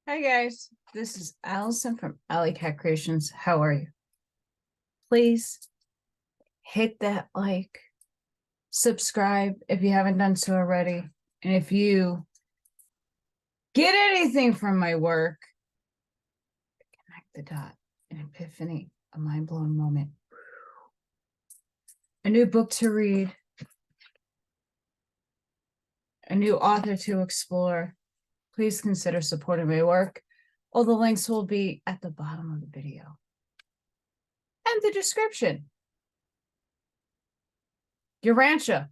Hi guys, this is Allison from Allykatkreations. How are you? Please hit that like, subscribe if you haven't done so already. And if you get anything from my work, connect the dot, an epiphany, a mind-blowing moment. A new book to read, a new author to explore. Please consider supporting my work. All the links will be at the bottom of the video and the description. Urantia.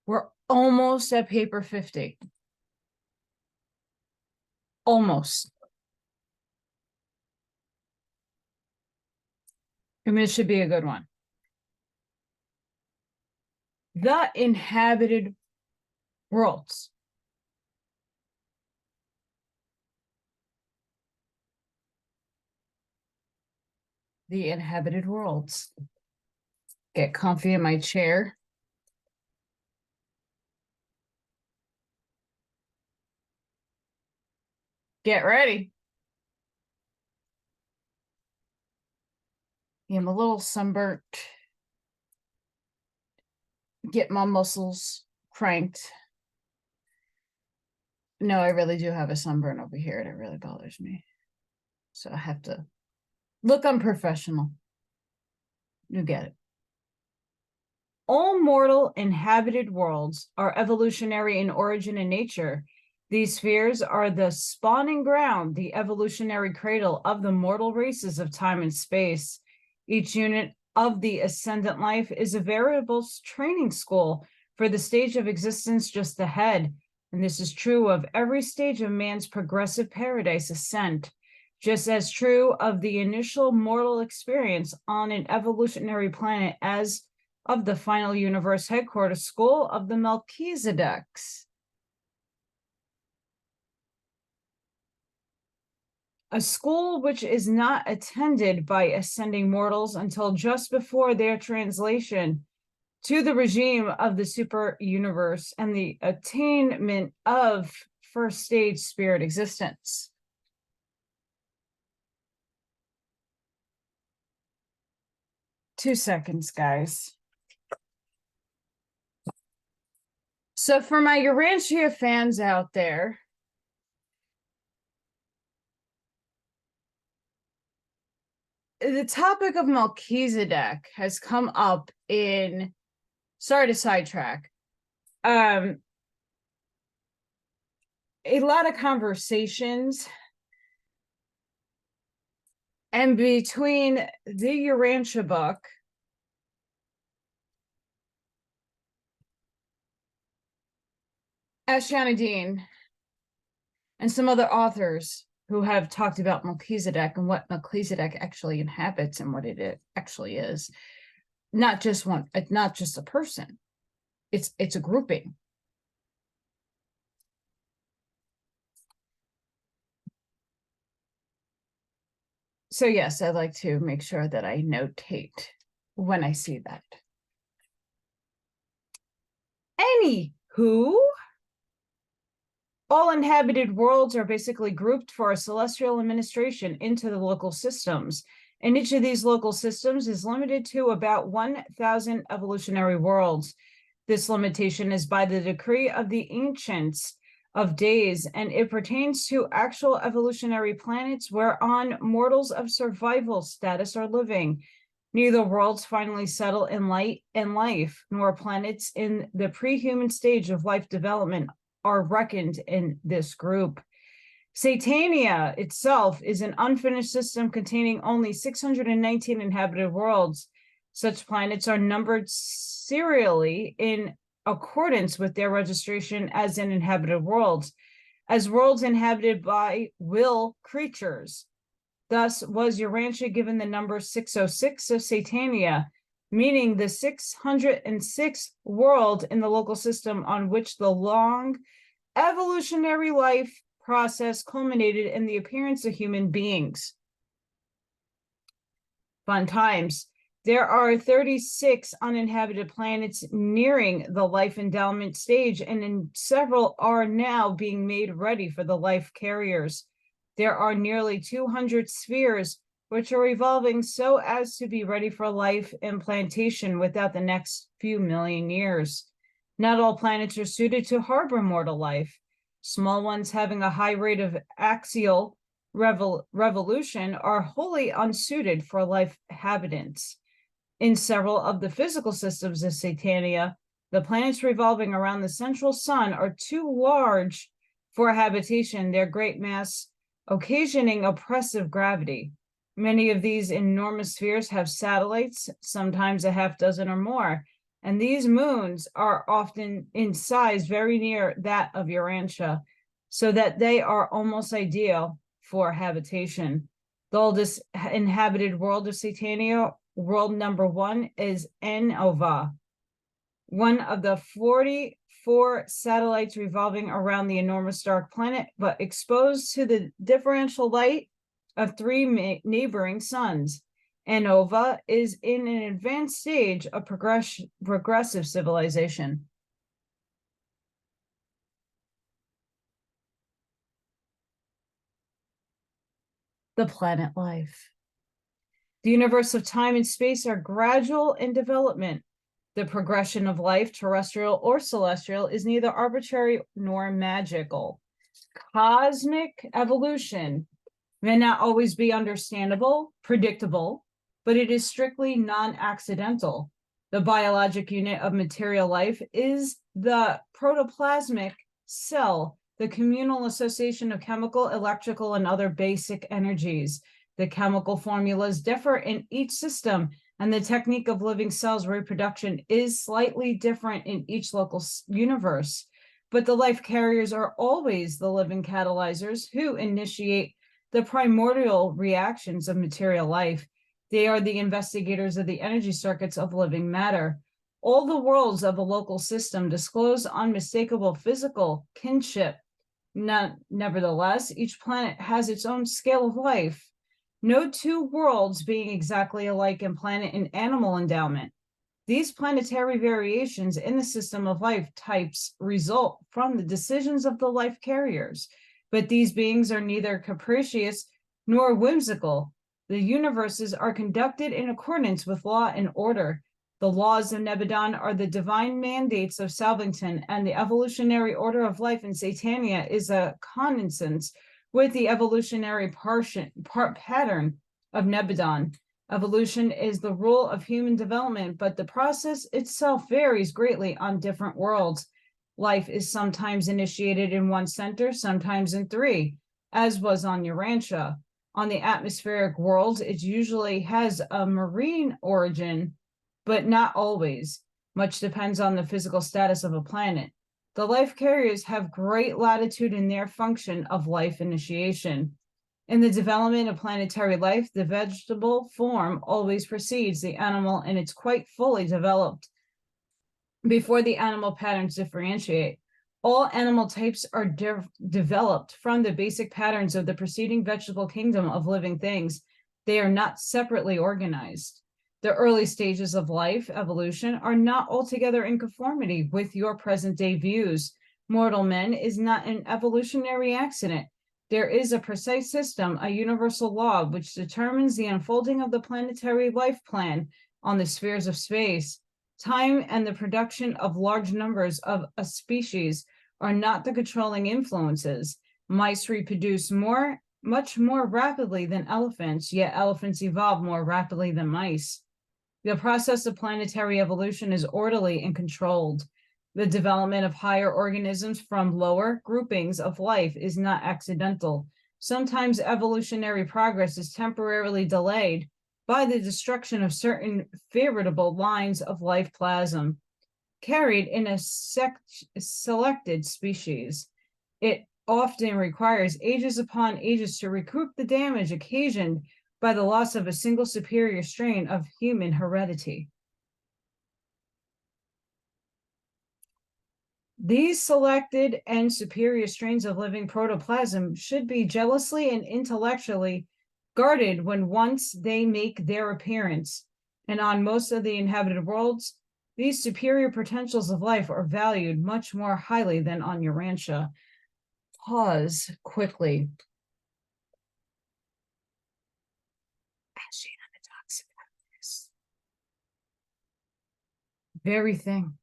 We're almost at paper 50. Almost. I mean, it should be a good one. The Inhabited Worlds. The Inhabited Worlds. Get comfy in my chair. Get ready. I'm a little sunburnt. Get my muscles cranked. No, I really do have a sunburn over here, and it really bothers me. So I have to look unprofessional. You get it. All mortal inhabited worlds are evolutionary in origin and nature. These spheres are the spawning ground, the evolutionary cradle of the mortal races of time and space. Each unit of the ascendant life is a veritable training school for the stage of existence just ahead. And this is true of every stage of man's progressive paradise ascent, just as true of the initial mortal experience on an evolutionary planet as of the final universe headquarters school of the Melchizedeks. A school which is not attended by ascending mortals until just before their translation to the regime of the super universe and the attainment of first stage spirit existence. Two seconds, guys. So for my Urantia fans out there, the topic of Melchizedek has come up in, sorry to sidetrack, a lot of conversations, and between the Urantia book Ashana Dean and some other authors who have talked about Melchizedek and what Melchizedek actually inhabits and what it actually is. Not just one, not just a person. It's a grouping. So yes, I like to make sure that I notate when I see that. Anywho, all inhabited worlds are basically grouped for a celestial administration into the local systems. And each of these local systems is limited to about 1,000 evolutionary worlds. This limitation is by the decree of the ancients of days, and it pertains to actual evolutionary planets whereon mortals of survival status are living. Neither worlds finally settle in light and life, nor planets in the pre-human stage of life development are reckoned in this group. Satania itself is an unfinished system containing only 619 inhabited worlds. Such planets are numbered serially in accordance with their registration as in inhabited worlds, as worlds inhabited by will creatures. Thus was Urantia given the number 606 of Satania, meaning the 606th world in the local system on which the long evolutionary life process culminated in the appearance of human beings. Fun times. There are 36 uninhabited planets nearing the life endowment stage, and several are now being made ready for the life carriers. There are nearly 200 spheres which are evolving so as to be ready for life implantation without the next few million years. Not all planets are suited to harbor mortal life. Small ones having a high rate of axial revolution are wholly unsuited for life habitants. In several of the physical systems of Satania, the planets revolving around the central sun are too large for habitation, their great mass occasioning oppressive gravity. Many of these enormous spheres have satellites, sometimes a half dozen or more, and these moons are often in size very near that of Urantia, so that they are almost ideal for habitation. The oldest inhabited world of Satania, world number 1, is Nova, one of the 44 satellites revolving around the enormous dark planet, but exposed to the differential light of 3 neighboring suns. Nova is in an advanced stage of progressive civilization. The planet life. The universe of time and space are gradual in development. The progression of life, terrestrial or celestial, is neither arbitrary nor magical. Cosmic evolution may not always be understandable, predictable, but it is strictly non-accidental. The biologic unit of material life is the protoplasmic cell, the communal association of chemical, electrical, and other basic energies. The chemical formulas differ in each system, and the technique of living cells reproduction is slightly different in each local universe. But the life carriers are always the living catalyzers who initiate the primordial reactions of material life. They are the investigators of the energy circuits of living matter. All the worlds of a local system disclose unmistakable physical kinship. Nevertheless, each planet has its own scale of life. No two worlds being exactly alike in planet and animal endowment. These planetary variations in the system of life types result from the decisions of the life carriers, but these beings are neither capricious nor whimsical. The universes are conducted in accordance with law and order. The laws of Nebadon are the divine mandates of Salvington, and the evolutionary order of life in Satania is a consonance with the evolutionary pattern of Nebadon. Evolution is the rule of human development, but the process itself varies greatly on different worlds. Life is sometimes initiated in one center, sometimes in 3, as was on Urantia. On the atmospheric worlds, it usually has a marine origin, but not always. Much depends on the physical status of a planet. The life carriers have great latitude in their function of life initiation. In the development of planetary life, the vegetable form always precedes the animal, and it's quite fully developed before the animal patterns differentiate. All animal types are developed from the basic patterns of the preceding vegetable kingdom of living things. They are not separately organized. The early stages of life evolution are not altogether in conformity with your present-day views. Mortal men is not an evolutionary accident. There is a precise system, a universal law, which determines the unfolding of the planetary life plan on the spheres of space. Time and the production of large numbers of a species are not the controlling influences. Mice reproduce much more rapidly than elephants, yet elephants evolve more rapidly than mice. The process of planetary evolution is orderly and controlled. The development of higher organisms from lower groupings of life is not accidental. Sometimes evolutionary progress is temporarily delayed by the destruction of certain veritable lines of life plasm carried in a selected species. It often requires ages upon ages to recoup the damage occasioned by the loss of a single superior strain of human heredity. These selected and superior strains of living protoplasm should be jealously and intellectually guarded when once they make their appearance. And on most of the inhabited worlds, these superior potentials of life are valued much more highly than on Urantia. Pause quickly. Talks about this very thing.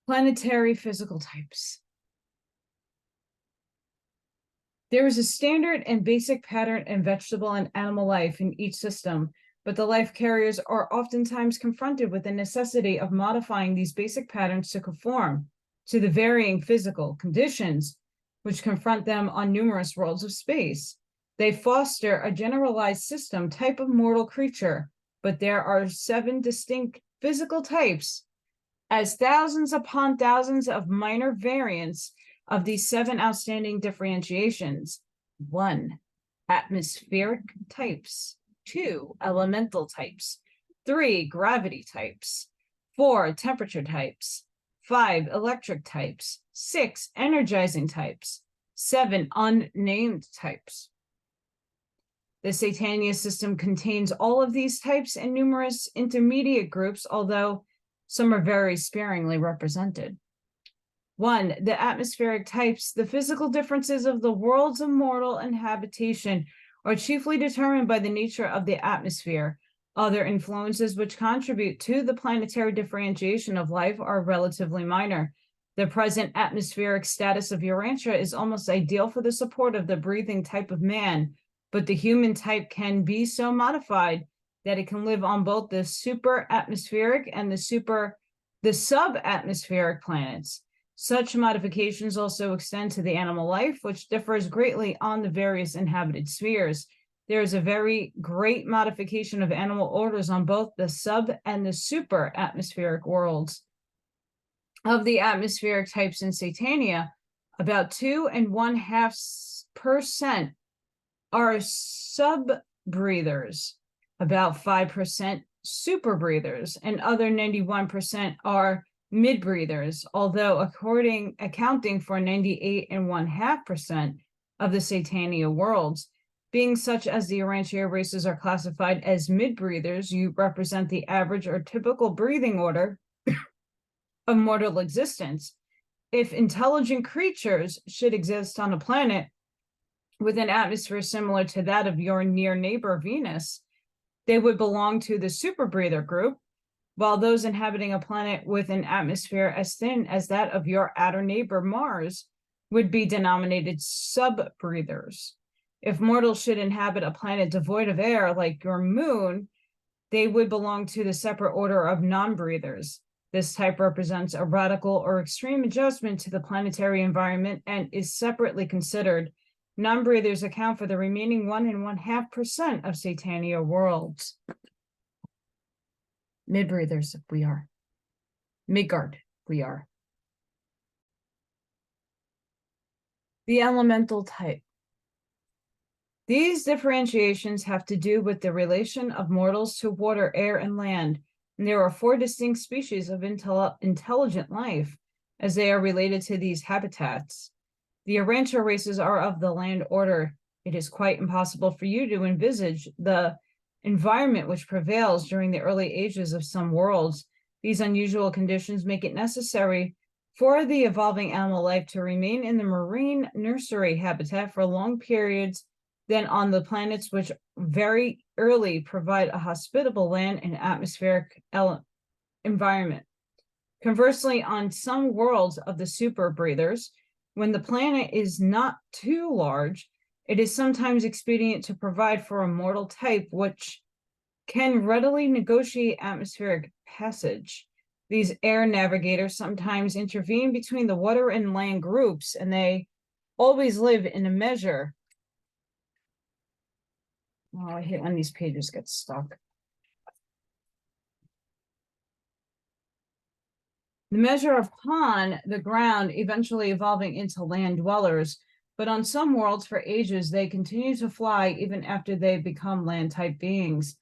Planetary physical types. There is a standard and basic pattern in vegetable and animal life in each system, but the life carriers are oftentimes confronted with the necessity of modifying these basic patterns to conform to the varying physical conditions which confront them on numerous worlds of space. They foster a generalized system type of mortal creature, but there are 7 distinct physical types, as thousands upon thousands of minor variants of these 7 outstanding differentiations. 1, atmospheric types. 2, elemental types. 3, gravity types. 4, temperature types. 5, electric types. 6, energizing types. 7, unnamed types. The Satania system contains all of these types and numerous intermediate groups, although some are very sparingly represented. 1, the atmospheric types. The physical differences of the worlds of mortal inhabitation are chiefly determined by the nature of the atmosphere. Other influences which contribute to the planetary differentiation of life are relatively minor. The present atmospheric status of Urantia is almost ideal for the support of the breathing type of man, but the human type can be so modified that it can live on both the super-atmospheric and the sub-atmospheric planets. Such modifications also extend to the animal life, which differs greatly on the various inhabited spheres. There is a very great modification of animal orders on both the sub and the super-atmospheric worlds. Of the atmospheric types in Satania, about 2.5% are sub-breathers, about 5% super breathers, and other 91% are mid-breathers, although accounting for 98.5% of the Satania worlds. Being such as the Urantia races are classified as mid-breathers, you represent the average or typical breathing order of mortal existence. If intelligent creatures should exist on a planet with an atmosphere similar to that of your near neighbor Venus, they would belong to the super breather group, while those inhabiting a planet with an atmosphere as thin as that of your outer neighbor Mars would be denominated sub-breathers. If mortals should inhabit a planet devoid of air like your moon, they would belong to the separate order of non-breathers. This type represents a radical or extreme adjustment to the planetary environment and is separately considered. Non-breathers account for the remaining 1.5% of Satania worlds. Mid-breathers, we are. Midgard, we are. The elemental type. These differentiations have to do with the relation of mortals to water, air, and land. And there are 4 distinct species of intelligent life as they are related to these habitats. The Urantia races are of the land order. It is quite impossible for you to envisage the environment which prevails during the early ages of some worlds. These unusual conditions make it necessary for the evolving animal life to remain in the marine nursery habitat for long periods than on the planets which very early provide a hospitable land and atmospheric environment. Conversely, on some worlds of the super breathers, when the planet is not too large, it is sometimes expedient to provide for a mortal type which can readily negotiate atmospheric passage. These air navigators sometimes intervene between the water and land groups, and they always live in a measure. Oh, I hate when these pages get stuck. The measure upon the ground, eventually evolving into land dwellers, but on some worlds for ages, they continue to fly even after they become land-type beings.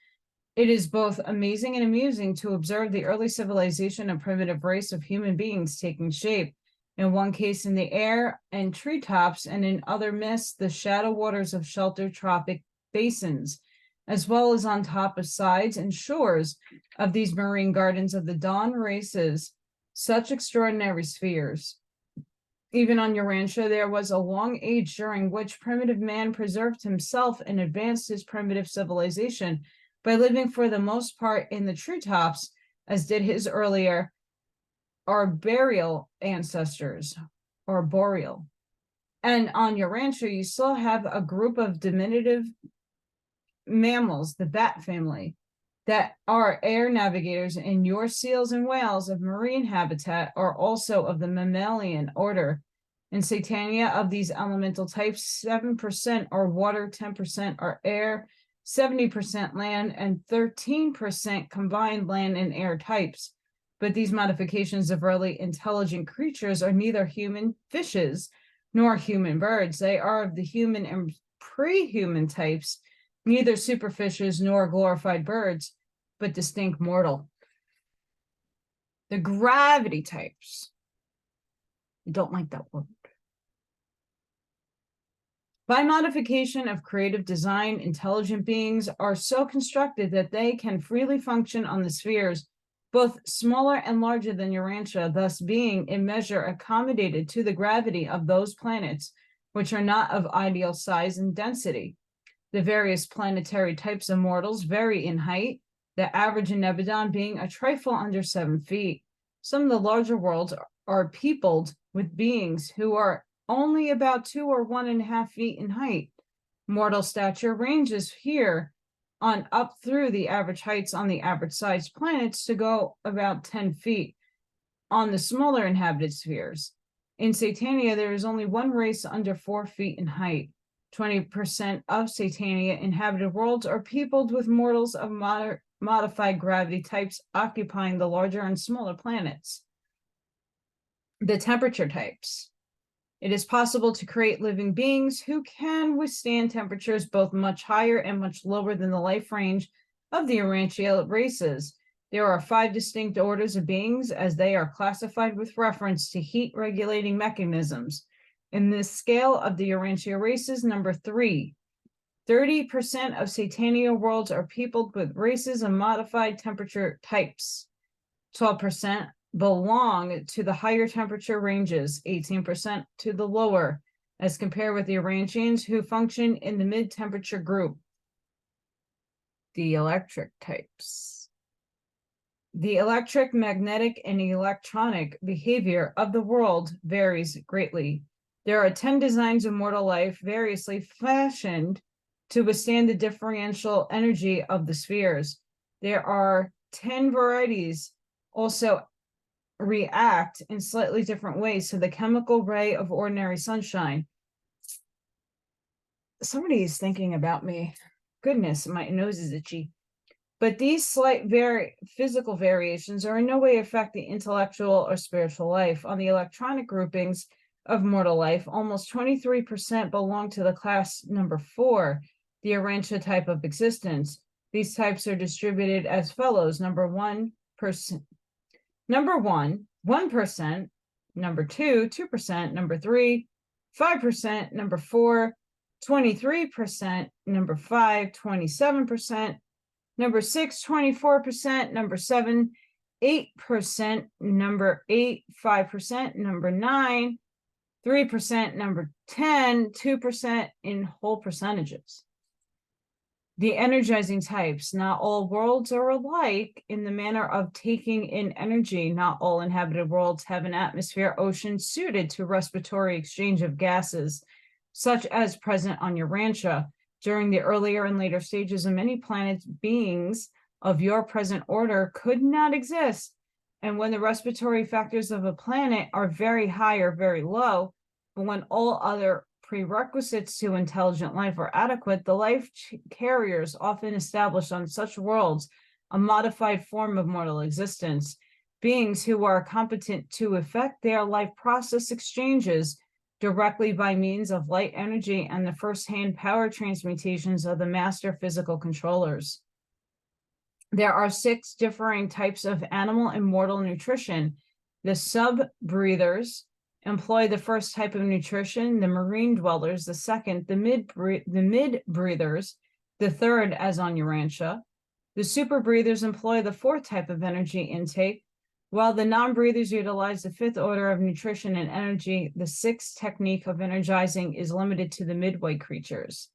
It is both amazing and amusing to observe the early civilization and primitive race of human beings taking shape. in one case in the air and treetops, and in other myths, the shadow waters of sheltered tropic basins, as well as on top of sides and shores of these marine gardens of the dawn races, such extraordinary spheres. Even on Urantia, there was a long age during which primitive man preserved himself and advanced his primitive civilization by living for the most part in the treetops, as did his earlier arboreal ancestors, arboreal. And on Urantia, you still have a group of diminutive mammals, the bat family, that are air navigators, and your seals and whales of marine habitat are also of the mammalian order. In Satania, of these elemental types, 7% are water, 10% are air, 70% land, and 13% combined land and air types. But these modifications of early intelligent creatures are neither human fishes nor human birds. They are of the human and pre-human types, neither superfishes nor glorified birds, but distinct mortal. The gravity types. I don't like that word. By modification of creative design, intelligent beings are so constructed that they can freely function on the spheres, both smaller and larger than Urantia, thus being in measure accommodated to the gravity of those planets, which are not of ideal size and density. The various planetary types of mortals vary in height, the average in Nebadon being a trifle under 7 feet. Some of the larger worlds are peopled with beings who are only about 2 or 1.5 feet in height. Mortal stature ranges here on up through the average heights on the average sized planets to go about 10 feet on the smaller inhabited spheres. In Satania, there is only one race under 4 feet in height. 20% of Satania inhabited worlds are peopled with mortals of modified gravity types occupying the larger and smaller planets. The temperature types. It is possible to create living beings who can withstand temperatures both much higher and much lower than the life range of the Urantia races. There are 5 distinct orders of beings, as they are classified with reference to heat regulating mechanisms. In this scale of the Urantia races, number 3, 30% of Satania worlds are peopled with races of modified temperature types. 12% belong to the higher temperature ranges, 18% to the lower, as compared with the Urantians who function in the mid-temperature group. The electric types. The electric, magnetic, and electronic behavior of the world varies greatly. There are 10 designs of mortal life variously fashioned to withstand the differential energy of the spheres. There are 10 varieties also react in slightly different ways to the chemical ray of ordinary sunshine. Somebody is thinking about me. Goodness, my nose is itchy. But these slight physical variations are in no way affect the intellectual or spiritual life. On the electronic groupings of mortal life, almost 23% belong to the class number 4, the Urantia type of existence. These types are distributed as follows: number 1%, 1%, number 2, 2%, number 3, 5%, number 4, 23%, number 5, 27%, number 6, 24%, number 7, 8%, number 8, 5%, number 9, 3%, number 10, 2% in whole percentages. The energizing types. Not all worlds are alike in the manner of taking in energy. Not all inhabited worlds have an atmosphere ocean suited to respiratory exchange of gases, such as present on Urantia. During the earlier and later stages of many planets, beings of your present order could not exist. And when the respiratory factors of a planet are very high or very low, but when all other prerequisites to intelligent life are adequate, the life carriers often establish on such worlds a modified form of mortal existence. Beings who are competent to effect their life process exchanges directly by means of light energy and the first-hand power transmutations of the master physical controllers. There are 6 differing types of animal and mortal nutrition. The sub-breathers employ the first type of nutrition, the marine dwellers, the second, the mid-breathers, the third, as on Urantia. The super breathers employ the fourth type of energy intake, while the non-breathers utilize the fifth order of nutrition and energy. The sixth technique of energizing is limited to the midway creatures.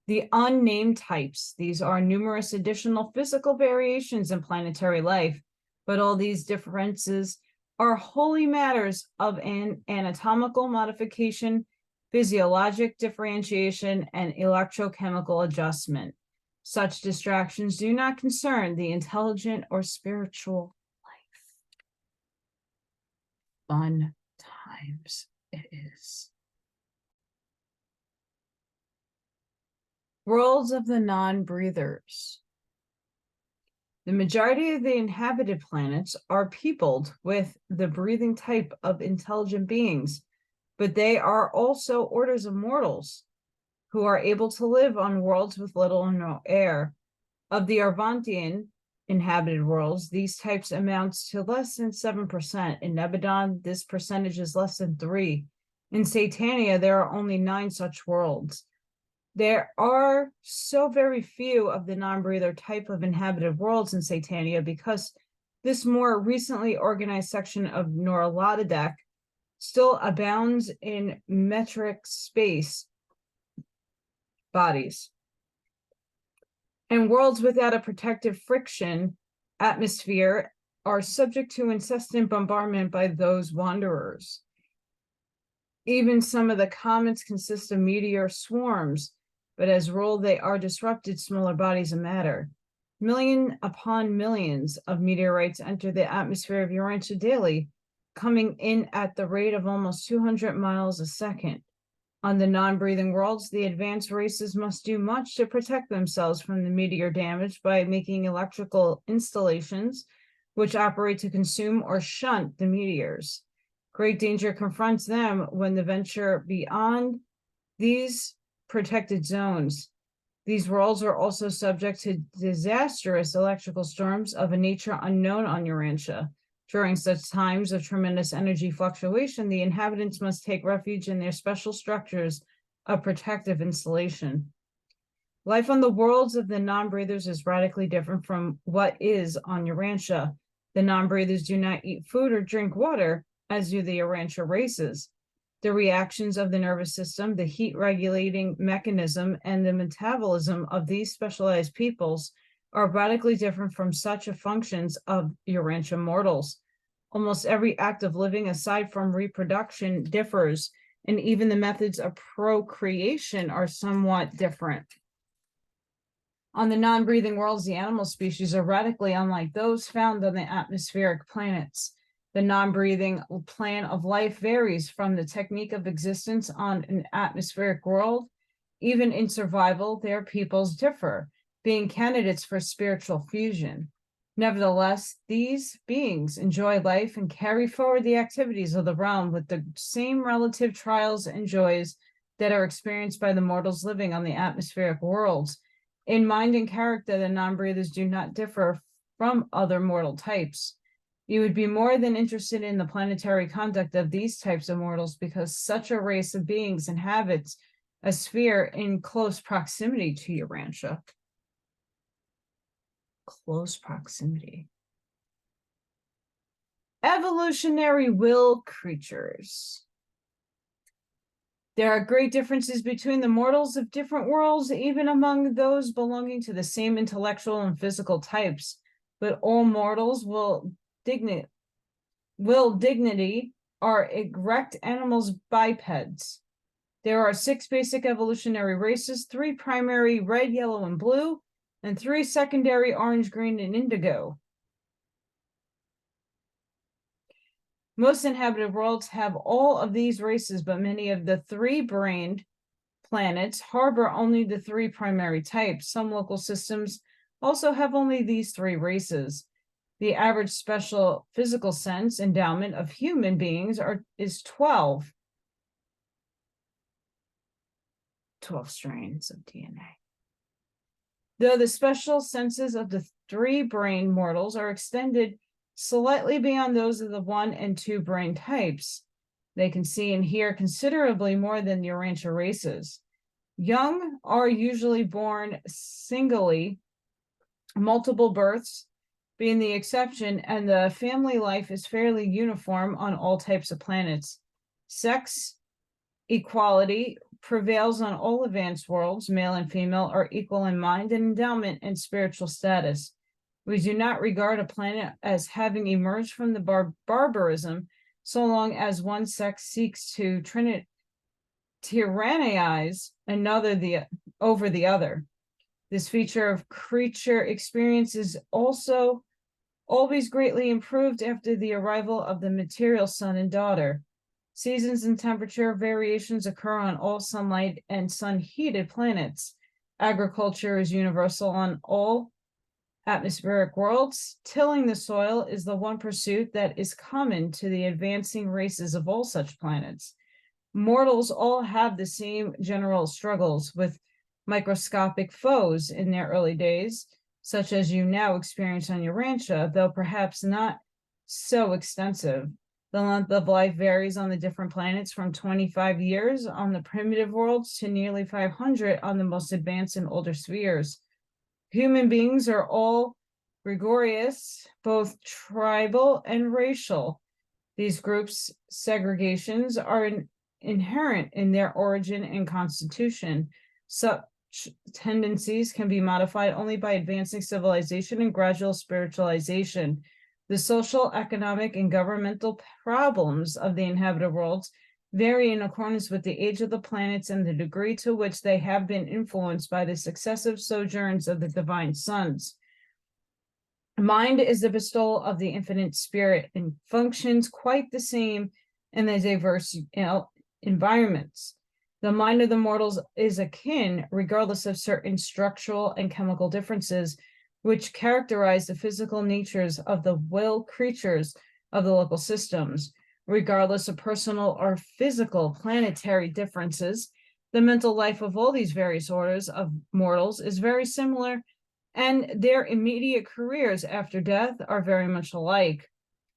The unnamed types, these are numerous additional physical variations in planetary life, but all these differences are wholly matters of an anatomical modification, physiologic differentiation, and electrochemical adjustment. Such distractions do not concern the intelligent or spiritual life. Fun times it is. Worlds of the non-breathers. The majority of the inhabited planets are peopled with the breathing type of intelligent beings, but they are also orders of mortals who are able to live on worlds with little or no air. Of the Urantian inhabited worlds, these types amounts to less than 7%. In Nebadon, this percentage is less than 3%. In Satania, there are only 9 such worlds. There are so very few of the non-breather type of inhabited worlds in Satania because this more recently organized section of Allykatzkreations still abounds in metric space bodies. And worlds without a protective friction atmosphere are subject to incessant bombardment by those wanderers. Even some of the comets consist of meteor swarms, but as rule, they are disrupted smaller bodies of matter. Million upon millions of meteorites enter the atmosphere of Urantia daily, coming in at the rate of almost 200 miles a second. On the non-breathing worlds, the advanced races must do much to protect themselves from the meteor damage by making electrical installations, which operate to consume or shunt the meteors. Great danger confronts them when they venture beyond these protected zones. These worlds are also subject to disastrous electrical storms of a nature unknown on Urantia. During such times of tremendous energy fluctuation, the inhabitants must take refuge in their special structures of protective insulation. Life on the worlds of the non-breathers is radically different from what is on Urantia. The non-breathers do not eat food or drink water, as do the Urantia races. The reactions of the nervous system, the heat regulating mechanism, and the metabolism of these specialized peoples are radically different from such functions of Urantia mortals. Almost every act of living, aside from reproduction, differs, and even the methods of procreation are somewhat different. On the non-breathing worlds, the animal species are radically unlike those found on the atmospheric planets. The non-breathing plan of life varies from the technique of existence on an atmospheric world. Even in survival, their peoples differ, being candidates for spiritual fusion. Nevertheless, these beings enjoy life and carry forward the activities of the realm with the same relative trials and joys that are experienced by the mortals living on the atmospheric worlds. In mind and character, the non-breathers do not differ from other mortal types. You would be more than interested in the planetary conduct of these types of mortals because such a race of beings inhabits a sphere in close proximity to Urantia. Close proximity. Evolutionary will creatures. There are great differences between the mortals of different worlds, even among those belonging to the same intellectual and physical types, but all mortals will dignity are erect animals bipeds. There are 6 basic evolutionary races, 3 primary red, yellow, and blue, and 3 secondary orange, green, and indigo. Most inhabited worlds have all of these races, but many of the 3-brained planets harbor only the 3 primary types. Some local systems also have only these 3 races. The average special physical sense endowment of human beings is 12 strands of DNA. Though the special senses of the 3-brain mortals are extended slightly beyond those of the 1 and 2 brain types, They can see and hear considerably more than the Urantia races. Young are usually born singly, multiple births being the exception, and the family life is fairly uniform on all types of planets. Sex equality prevails on all advanced worlds. Male and female are equal in mind and endowment and spiritual status. We do not regard a planet as having emerged from the barbarism so long as one sex seeks to tyrannize another over the other. This feature of creature experience is also always greatly improved after the arrival of the material son and daughter. Seasons and temperature variations occur on all sunlight and sun-heated planets. Agriculture is universal on all atmospheric worlds. Tilling the soil is the one pursuit that is common to the advancing races of all such planets. Mortals all have the same general struggles with microscopic foes in their early days, such as you now experience on Urantia, though perhaps not so extensive. The length of life varies on the different planets from 25 years on the primitive worlds to nearly 500 on the most advanced and older spheres. Human beings are all gregarious, both tribal and racial. These groups' segregations are inherent in their origin and constitution. Such tendencies can be modified only by advancing civilization and gradual spiritualization. The social, economic, and governmental problems of the inhabited worlds vary in accordance with the age of the planets and the degree to which they have been influenced by the successive sojourns of the divine sons. Mind is the bestowal of the infinite spirit and functions quite the same in the diverse environments. The mind of the mortals is akin, regardless of certain structural and chemical differences, which characterize the physical natures of the will creatures of the local systems. Regardless of personal or physical planetary differences, the mental life of all these various orders of mortals is very similar, and their immediate careers after death are very much alike.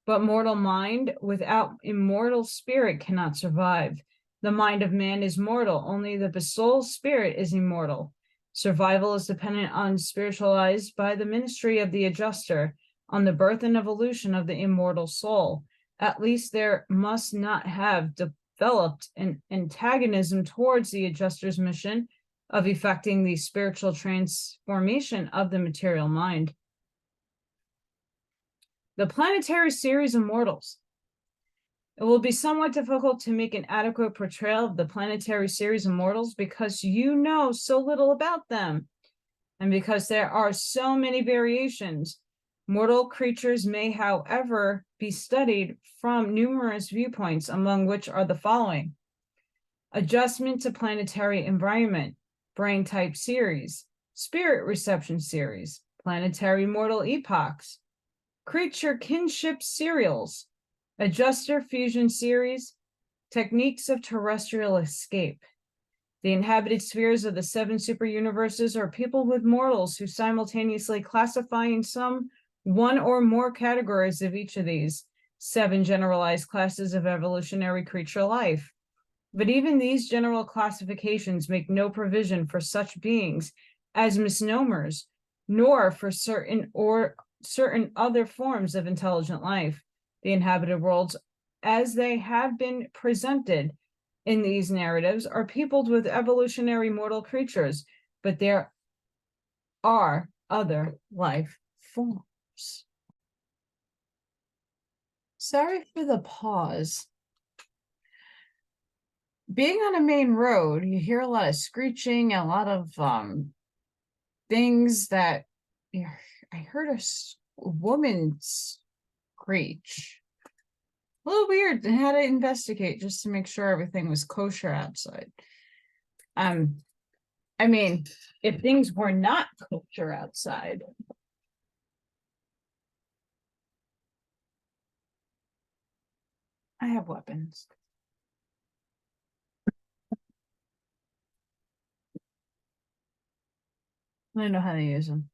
But mortal mind without immortal spirit cannot survive. The mind of man is mortal, only the soul spirit is immortal. Survival is dependent on spiritualized by the ministry of the adjuster, on the birth and evolution of the immortal soul. At least there must not have developed an antagonism towards the adjuster's mission of effecting the spiritual transformation of the material mind. The planetary series of mortals. It will be somewhat difficult to make an adequate portrayal of the planetary series of mortals because you know so little about them, and because there are so many variations. Mortal creatures may, however, be studied from numerous viewpoints, among which are the following: adjustment to planetary environment, brain type series, spirit reception series, planetary mortal epochs, creature kinship serials, adjuster fusion series, techniques of terrestrial escape. The inhabited spheres of the 7 superuniverses are peopled with mortals who simultaneously classify in some one or more categories of each of these 7 generalized classes of evolutionary creature life. But even these general classifications make no provision for such beings as misnomers, nor for certain other forms of intelligent life. The inhabited worlds, as they have been presented in these narratives, are peopled with evolutionary mortal creatures, but there are other life forms. Sorry for the pause. Being on a main road, you hear a lot of screeching and a lot of things that I heard a woman screech. A little weird, and had to investigate just to make sure everything was kosher outside. I mean, if things were not kosher outside. I have weapons. I know how to use them.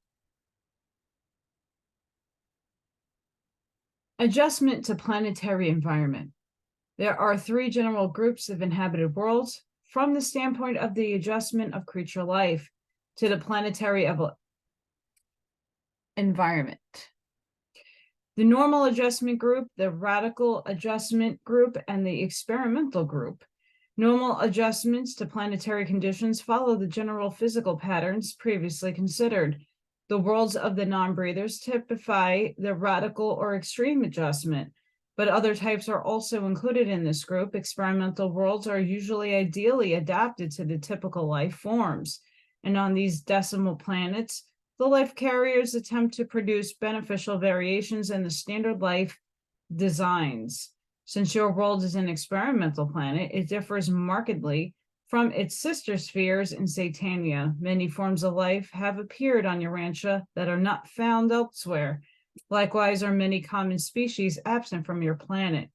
Adjustment to planetary environment. There are three general groups of inhabited worlds from the standpoint of the adjustment of creature life to the planetary environment. The normal adjustment group, the radical adjustment group, and the experimental group. Normal adjustments to planetary conditions follow the general physical patterns previously considered. The worlds of the non-breathers typify the radical or extreme adjustment, but other types are also included in this group. Experimental worlds are usually ideally adapted to the typical life forms, and on these decimal planets, the life carriers attempt to produce beneficial variations in the standard life designs. Since your world is an experimental planet, it differs markedly from its sister spheres in Satania. Many forms of life have appeared on Urantia that are not found elsewhere. Likewise, are many common species absent from your planet.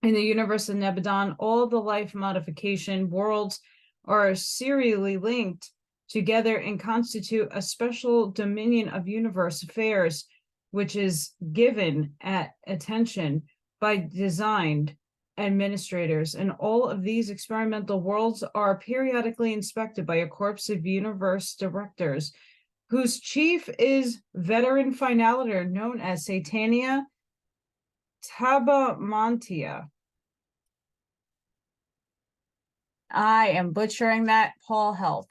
In the universe of Nebadon, all the life modification worlds are serially linked together and constitute a special dominion of universe affairs, which is given at attention by designed administrators. And all of these experimental worlds are periodically inspected by a corps of universe directors, whose chief is veteran finaliter known as Satania Tabamontia. I am butchering that. Paul, help.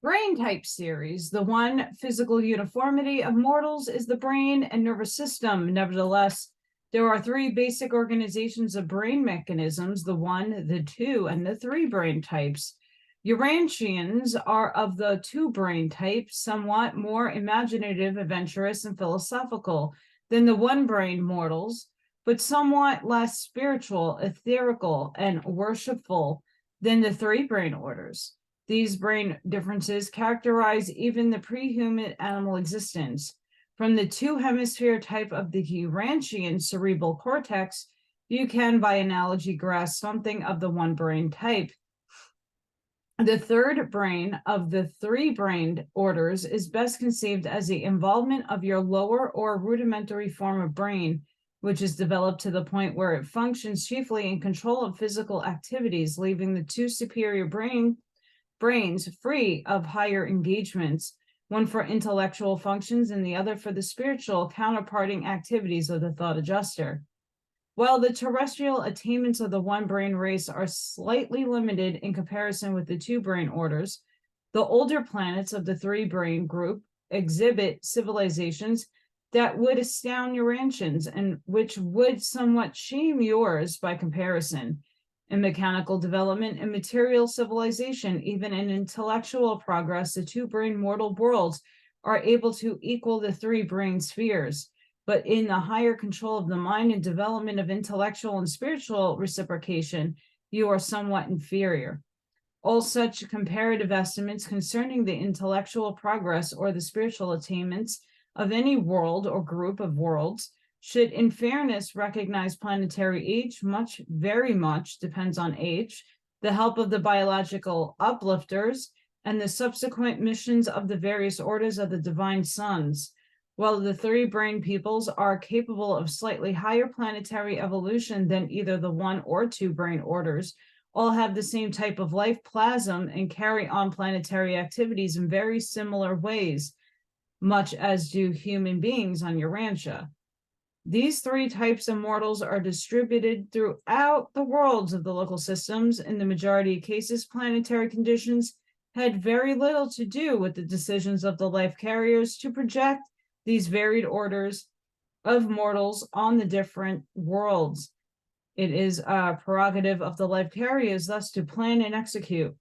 Brain type series. The one physical uniformity of mortals is the brain and nervous system. Nevertheless, there are three basic organizations of brain mechanisms: the one, the two, and the three brain types. Urantians are of the two brain type, somewhat more imaginative, adventurous, and philosophical than the one brain mortals, but somewhat less spiritual, etherical, and worshipful than the three brain orders. These brain differences characterize even the pre-human animal existence. From the two hemisphere type of the Urantian cerebral cortex, you can, by analogy, grasp something of the one brain type. The third brain of the three-brained orders is best conceived as the involvement of your lower or rudimentary form of brain, which is developed to the point where it functions chiefly in control of physical activities, leaving the two superior brains free of higher engagements, one for intellectual functions and the other for the spiritual counterparting activities of the thought adjuster. While the terrestrial attainments of the one brain race are slightly limited in comparison with the two brain orders, the older planets of the three brain group exhibit civilizations that would astound Urantians and which would somewhat shame yours by comparison. In mechanical development and material civilization, even in intellectual progress, the two brain mortal worlds are able to equal the three brain spheres. But in the higher control of the mind and development of intellectual and spiritual reciprocation, you are somewhat inferior. All such comparative estimates concerning the intellectual progress or the spiritual attainments of any world or group of worlds should, in fairness, recognize planetary age, very much depends on age, the help of the biological uplifters, and the subsequent missions of the various orders of the divine sons. While the three brain peoples are capable of slightly higher planetary evolution than either the one or two brain orders, all have the same type of life plasm and carry on planetary activities in very similar ways, much as do human beings on Urantia. These three types of mortals are distributed throughout the worlds of the local systems. In the majority of cases, planetary conditions had very little to do with the decisions of the life carriers to project these varied orders of mortals on the different worlds. It is a prerogative of the life carriers thus to plan and execute.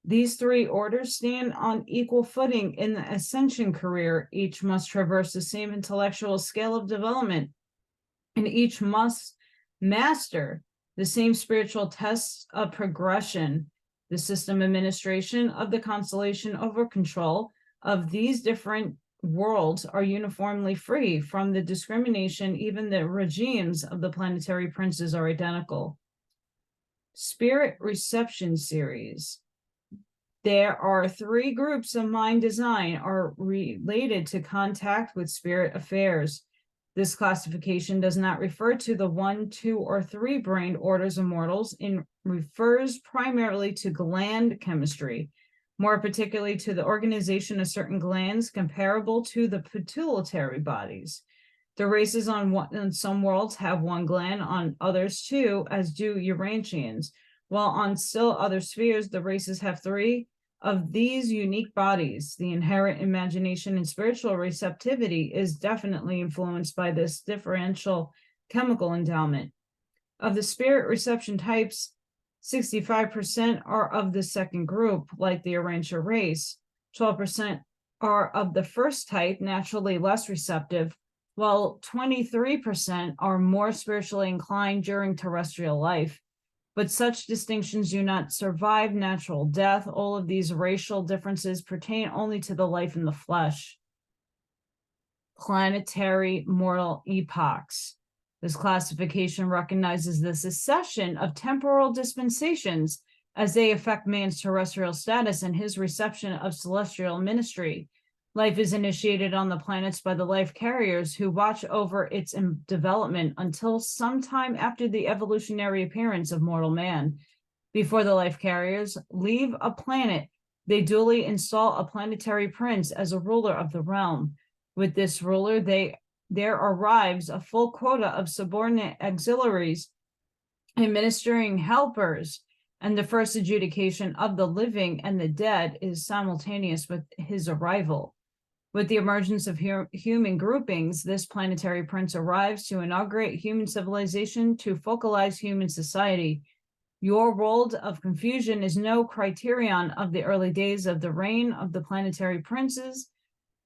These three orders stand on equal footing in the ascension career. Each must traverse the same intellectual scale of development, and each must master the same spiritual tests of progression. The system administration of the constellation over control of these different worlds are uniformly free from the discrimination. Even the regimes of the planetary princes are identical. Spirit reception series. There are three groups of mind design are related to contact with spirit affairs. This classification does not refer to the 1, 2, or 3-brained orders of mortals and refers primarily to gland chemistry, more particularly to the organization of certain glands comparable to the pituitary bodies. The races on some worlds have one gland, on others two, as do Urantians, while on still other spheres, the races have 3 of these unique bodies. The inherent imagination and spiritual receptivity is definitely influenced by this differential chemical endowment. Of the spirit reception types, 65% are of the second group, like the Urantia race. 12% are of the first type, naturally less receptive, while 23% are more spiritually inclined during terrestrial life. But such distinctions do not survive natural death. All of these racial differences pertain only to the life in the flesh. Planetary mortal epochs. This classification recognizes the succession of temporal dispensations as they affect man's terrestrial status and his reception of celestial ministry. Life is initiated on the planets by the life carriers who watch over its development until sometime after the evolutionary appearance of mortal man. Before the life carriers leave a planet, they duly install a planetary prince as a ruler of the realm. With this ruler, there arrives a full quota of subordinate auxiliaries, administering helpers, and the first adjudication of the living and the dead is simultaneous with his arrival. With the emergence of human groupings, this planetary prince arrives to inaugurate human civilization, to focalize human society. Your world of confusion is no criterion of the early days of the reign of the planetary princes,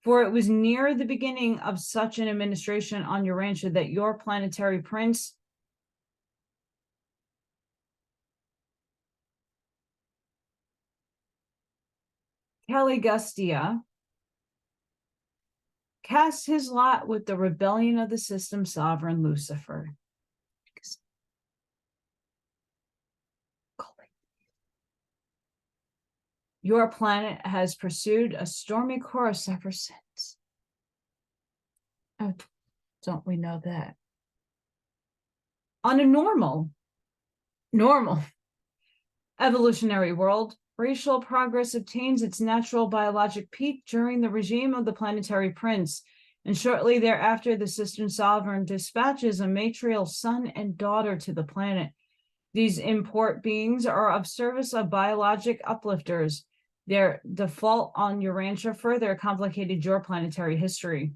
for it was near the beginning of such an administration on Urantia that your planetary prince Caligustia cast his lot with the rebellion of the system sovereign Lucifer. Your planet has pursued a stormy course ever since. Oh, don't we know that? On a normal evolutionary world, racial progress obtains its natural biologic peak during the regime of the planetary prince, and shortly thereafter the system sovereign dispatches a matrial son and daughter to the planet. These import beings are of service of biologic uplifters. Their default on Urantia further complicated your planetary history.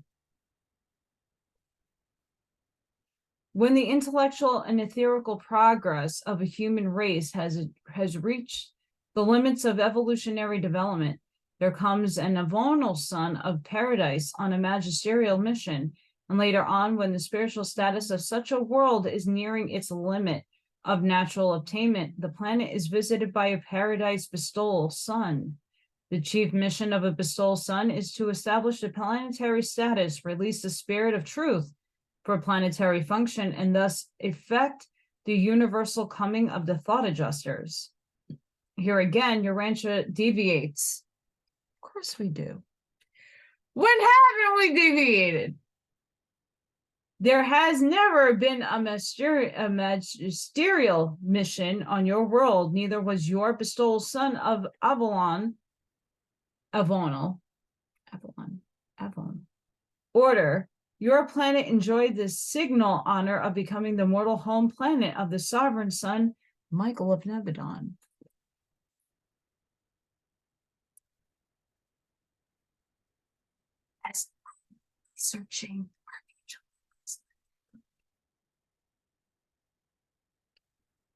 When the intellectual and etherical progress of a human race has reached the limits of evolutionary development, there comes an avonal son of paradise on a magisterial mission, and later on, when the spiritual status of such a world is nearing its limit of natural attainment, the planet is visited by a paradise bestowal son. The chief mission of a bestowal son is to establish a planetary status, release the spirit of truth for planetary function, and thus effect the universal coming of the thought adjusters. Here again, Urantia deviates. Of course we do. When haven't we deviated? There has never been a magisterial mission on your world, neither was your bestowal son of Avon order. Your planet enjoyed the signal honor of becoming the mortal home planet of the sovereign son, Michael of Nebadon. As searching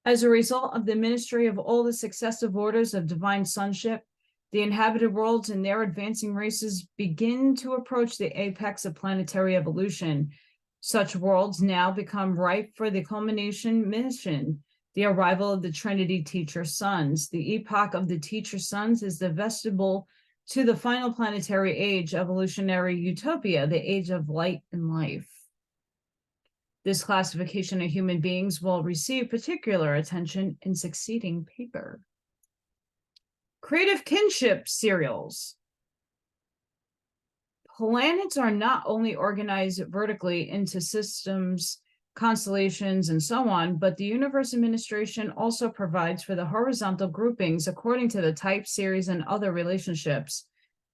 as a result of the ministry of all the successive orders of divine sonship, the inhabited worlds and their advancing races begin to approach the apex of planetary evolution. Such worlds now become ripe for the culmination mission, the arrival of the Trinity teacher sons. The epoch of the teacher sons is the vestibule to the final planetary age, evolutionary utopia, the age of light and life. This classification of human beings will receive particular attention in succeeding paper. Creative kinship serials. Planets are not only organized vertically into systems, constellations, and so on, but the universe administration also provides for the horizontal groupings according to the type, series, and other relationships.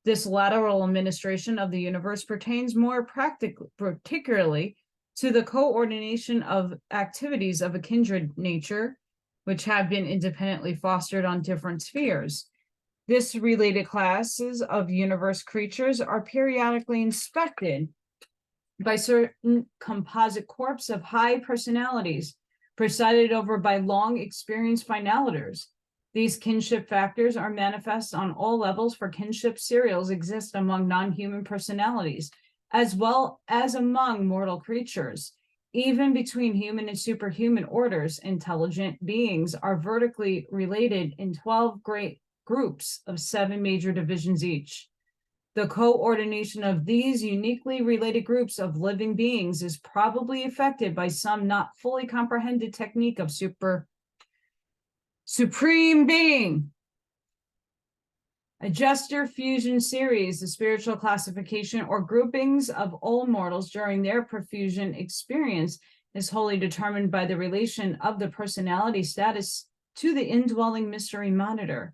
This lateral administration of the universe pertains more particularly to the coordination of activities of a kindred nature, which have been independently fostered on different spheres. This related classes of universe creatures are periodically inspected by certain composite corps of high personalities, presided over by long experienced finaliters. These kinship factors are manifest on all levels, for kinship serials exist among non-human personalities, as well as among mortal creatures. Even between human and superhuman orders, intelligent beings are vertically related in 12 great groups of 7 major divisions each. The coordination of these uniquely related groups of living beings is probably affected by some not fully comprehended technique of supreme being. Adjuster fusion series, the spiritual classification or groupings of all mortals during their profusion experience, is wholly determined by the relation of the personality status to the indwelling mystery monitor.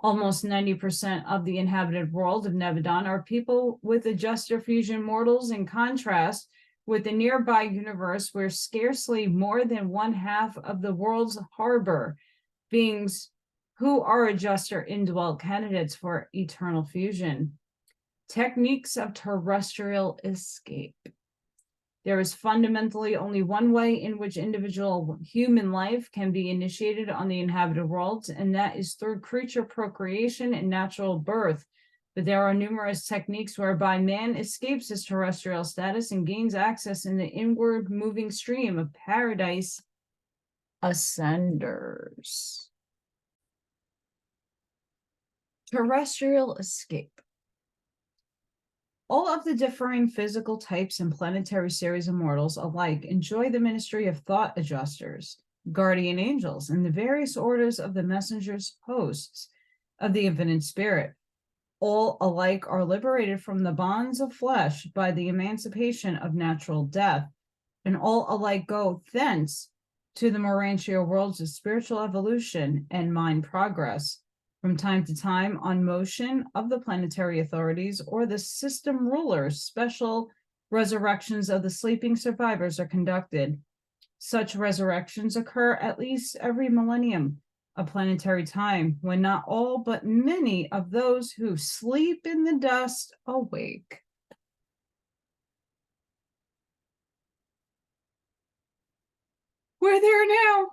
Almost 90% of the inhabited world of Nebadon are people with adjuster fusion mortals, in contrast with the nearby universe where scarcely more than 1/2 of the world's harbor beings who are adjuster indwelt candidates for eternal fusion. Techniques of terrestrial escape. There is fundamentally only one way in which individual human life can be initiated on the inhabited worlds, and that is through creature procreation and natural birth. But there are numerous techniques whereby man escapes his terrestrial status and gains access in the inward moving stream of paradise ascenders. Terrestrial escape. All of the differing physical types and planetary series of mortals alike enjoy the ministry of thought adjusters, guardian angels, and the various orders of the messengers hosts of the infinite spirit. All alike are liberated from the bonds of flesh by the emancipation of natural death, and all alike go thence to the Urantia worlds of spiritual evolution and mind progress. From time to time, on motion of the planetary authorities or the system rulers, special resurrections of the sleeping survivors are conducted. Such resurrections occur at least every millennium of planetary time, when not all but many of those who sleep in the dust awake. We're there now.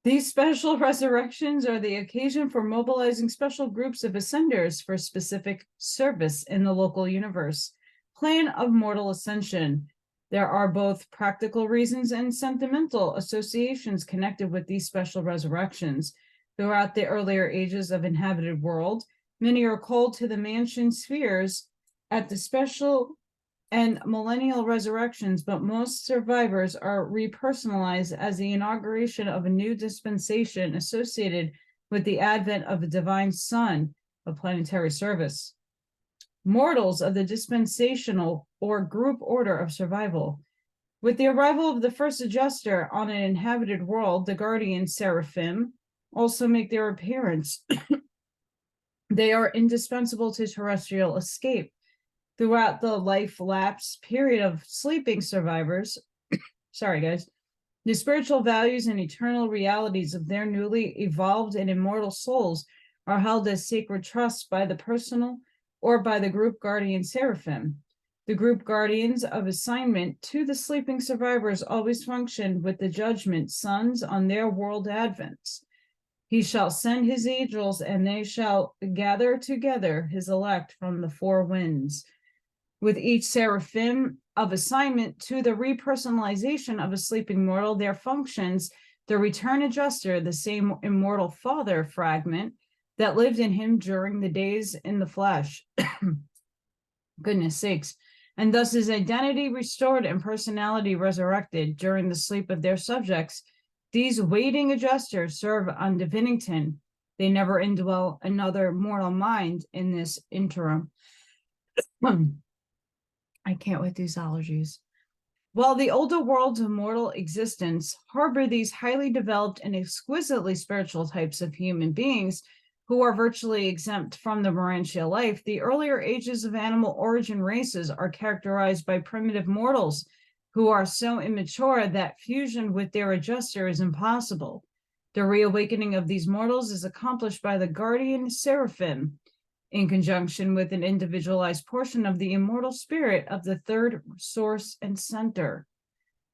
These special resurrections are the occasion for mobilizing special groups of ascenders for specific service in the local universe. Plan of mortal ascension. There are both practical reasons and sentimental associations connected with these special resurrections. Throughout the earlier ages of inhabited world, many are called to the mansion spheres at the special and millennial resurrections, but most survivors are repersonalized as the inauguration of a new dispensation associated with the advent of the divine son of planetary service. Mortals of the dispensational or group order of survival. With the arrival of the first adjuster on an inhabited world, the guardian seraphim also make their appearance. They are indispensable to terrestrial escape. Throughout the life lapse period of sleeping survivors, the spiritual values and eternal realities of their newly evolved and immortal souls are held as sacred trusts by the personal or by the group guardian seraphim. The group guardians of assignment to the sleeping survivors always function with the judgment suns on their world advents. He shall send his angels, and they shall gather together his elect from the four winds. With each seraphim of assignment to the repersonalization of a sleeping mortal, there functions the return adjuster, the same immortal father fragment that lived in him during the days in the flesh. Goodness sakes. And thus his identity restored and personality resurrected during the sleep of their subjects. These waiting adjusters serve on Divinington. They never indwell another mortal mind in this interim. I can't with these allergies. While the older worlds of mortal existence harbor these highly developed and exquisitely spiritual types of human beings who are virtually exempt from the Urantia life, the earlier ages of animal origin races are characterized by primitive mortals who are so immature that fusion with their adjuster is impossible. The reawakening of these mortals is accomplished by the guardian seraphim, in conjunction with an individualized portion of the immortal spirit of the third source and center.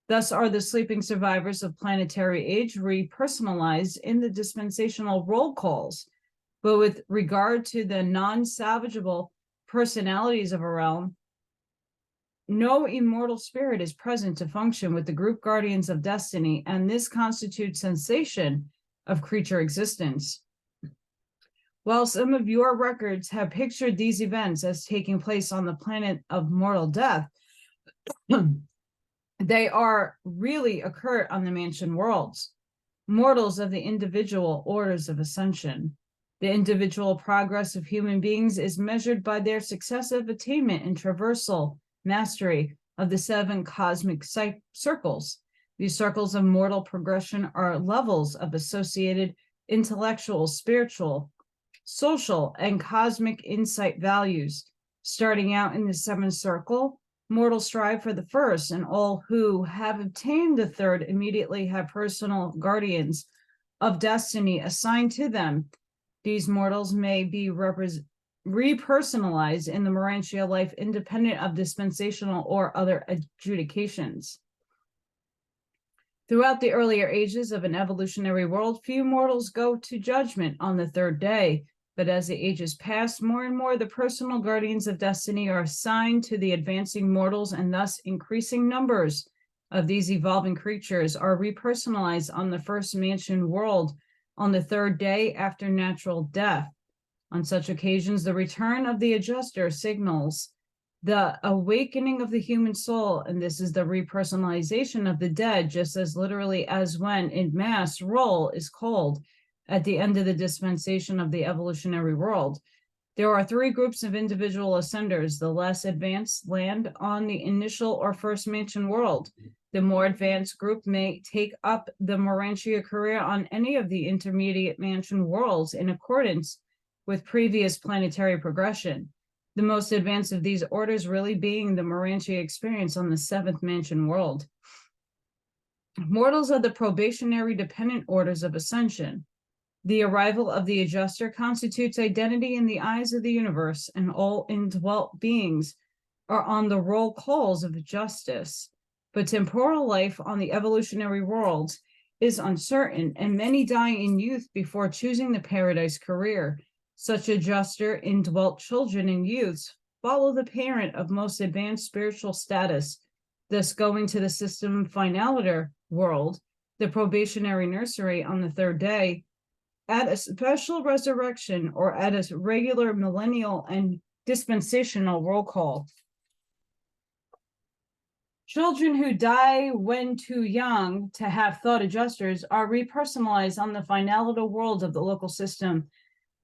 Thus are the sleeping survivors of planetary age repersonalized in the dispensational roll calls, but with regard to the non-salvageable personalities of a realm, no immortal spirit is present to function with the group guardians of destiny, and this constitutes cessation of creature existence. While some of your records have pictured these events as taking place on the planet of mortal death, they are really occur on the mansion worlds, mortals of the individual orders of ascension. The individual progress of human beings is measured by their successive attainment and traversal mastery of the 7 cosmic circles. These circles of mortal progression are levels of associated intellectual, spiritual, social, and cosmic insight values. Starting out in the 7th circle, mortals strive for the first, and all who have obtained the 3rd immediately have personal guardians of destiny assigned to them. These mortals may be repersonalized in the Urantia life independent of dispensational or other adjudications. Throughout the earlier ages of an evolutionary world, few mortals go to judgment on the 3rd day, but as the ages pass, more and more the personal guardians of destiny are assigned to the advancing mortals, and thus increasing numbers of these evolving creatures are repersonalized on the first mansion world on the 3rd day after natural death. On such occasions, the return of the adjuster signals the awakening of the human soul, and this is the repersonalization of the dead, just as literally as when in mass roll is called at the end of the dispensation of the evolutionary world. There are 3 groups of individual ascenders. The less advanced land on the initial or first mansion world. The more advanced group may take up the Urantia career on any of the intermediate mansion worlds in accordance with previous planetary progression. The most advanced of these orders really being the Urantia experience on the 7th mansion world. Mortals are the probationary dependent orders of ascension. The arrival of the adjuster constitutes identity in the eyes of the universe, and all indwelt beings are on the roll calls of justice. But temporal life on the evolutionary worlds is uncertain, and many die in youth before choosing the paradise career. Such adjuster indwelt children and youths follow the parent of most advanced spiritual status, thus going to the system finaliter world, the probationary nursery on the 3rd day, at a special resurrection or at a regular millennial and dispensational roll call. Children who die when too young to have thought adjusters are repersonalized on the finaliter world of the local system,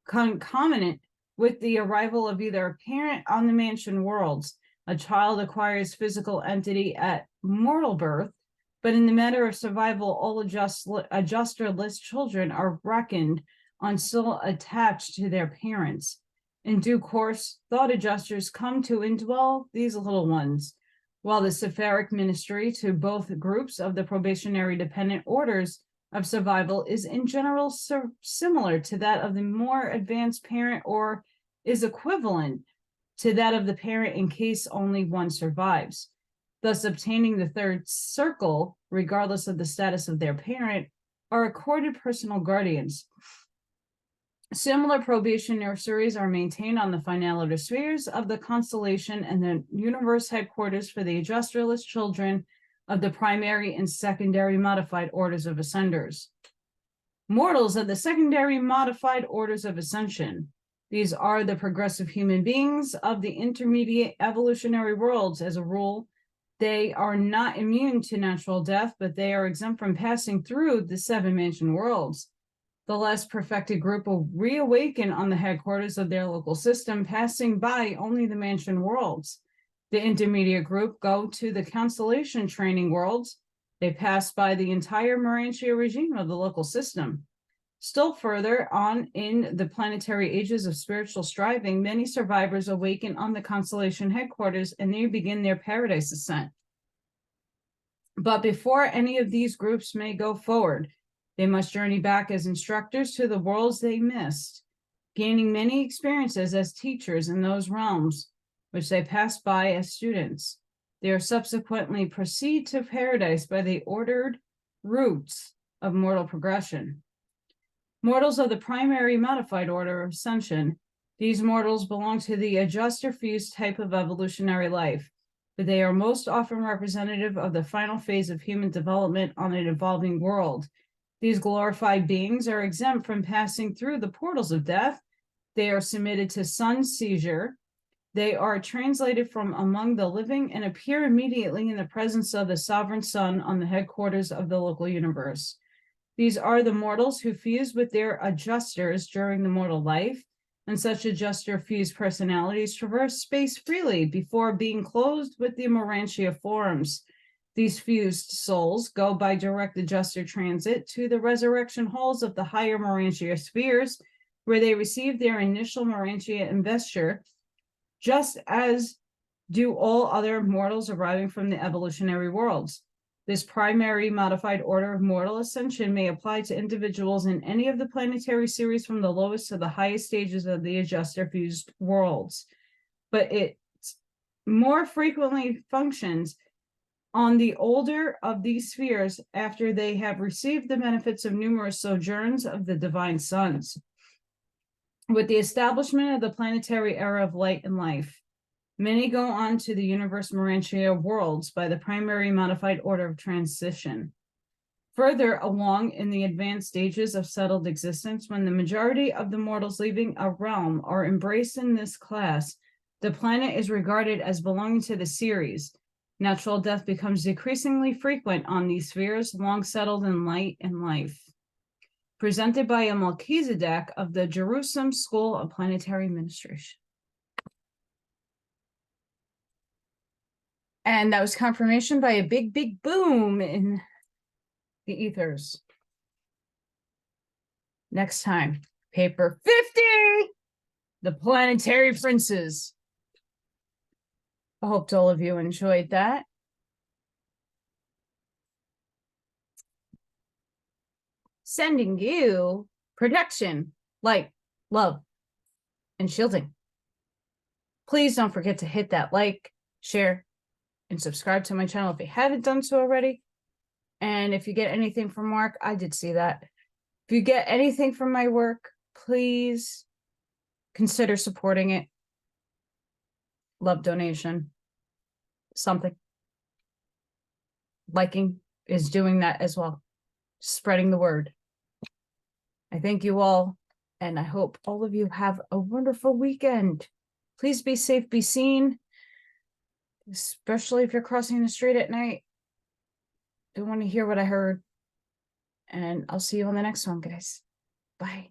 concomitant with the arrival of either a parent on the mansion worlds. A child acquires physical entity at mortal birth, but in the matter of survival, all adjusterless children are reckoned on still attached to their parents. In due course, thought adjusters come to indwell these little ones, while the Sephiric ministry to both groups of the probationary dependent orders of survival is in general similar to that of the more advanced parent, or is equivalent to that of the parent in case only one survives. Thus, obtaining the 3rd circle, regardless of the status of their parent, are accorded personal guardians. Similar probation nurseries are maintained on the finaliter spheres of the constellation and the universe headquarters for the adjusterless children of the primary and secondary modified orders of ascenders. Mortals are the secondary modified orders of ascension. These are the progressive human beings of the intermediate evolutionary worlds. As a rule, they are not immune to natural death, but they are exempt from passing through the 7 mansion worlds. The less perfected group will reawaken on the headquarters of their local system, passing by only the mansion worlds. The intermediate group go to the constellation training worlds. They pass by the entire Urantia regime of the local system. Still further on in the planetary ages of spiritual striving, many survivors awaken on the constellation headquarters and they begin their paradise ascent. But before any of these groups may go forward, they must journey back as instructors to the worlds they missed, gaining many experiences as teachers in those realms, which they passed by as students. They are subsequently proceed to paradise by the ordered routes of mortal progression. Mortals of the primary modified order of ascension. These mortals belong to the adjuster fused type of evolutionary life, but they are most often representative of the final phase of human development on an evolving world. These glorified beings are exempt from passing through the portals of death. They are submitted to sun seizure. They are translated from among the living and appear immediately in the presence of the sovereign sun on the headquarters of the local universe. These are the mortals who fuse with their adjusters during the mortal life, and such adjuster fused personalities traverse space freely before being closed with the Urantia forms. These fused souls go by direct adjuster transit to the resurrection halls of the higher Urantia spheres, where they receive their initial Urantia investiture, just as do all other mortals arriving from the evolutionary worlds. This primary modified order of mortal ascension may apply to individuals in any of the planetary series from the lowest to the highest stages of the adjuster fused worlds, but it more frequently functions on the older of these spheres after they have received the benefits of numerous sojourns of the divine sons. With the establishment of the planetary era of light and life, many go on to the universe Urantia worlds by the primary modified order of transition. Further along in the advanced stages of settled existence, when the majority of the mortals leaving a realm are embraced in this class, the planet is regarded as belonging to the series. Natural death becomes decreasingly frequent on these spheres, long settled in light and life. Presented by a Melchizedek of the Jerusalem School of Planetary Administration. And that was confirmation by a big, big boom in the ethers. Next time, paper 50, the Planetary Princes. I hope all of you enjoyed that. Sending you protection, light, love, and shielding. Please don't forget to hit that like, share, and subscribe to my channel if you haven't done so already. And if you get anything from Mark, I did see that. If you get anything from my work, please consider supporting it. Love donation, something. Liking is doing that as well. Spreading the word. I thank you all, and I hope all of you have a wonderful weekend. Please be safe, be seen, especially if you're crossing the street at night. Don't want to hear what I heard. And I'll see you on the next one, guys. Bye.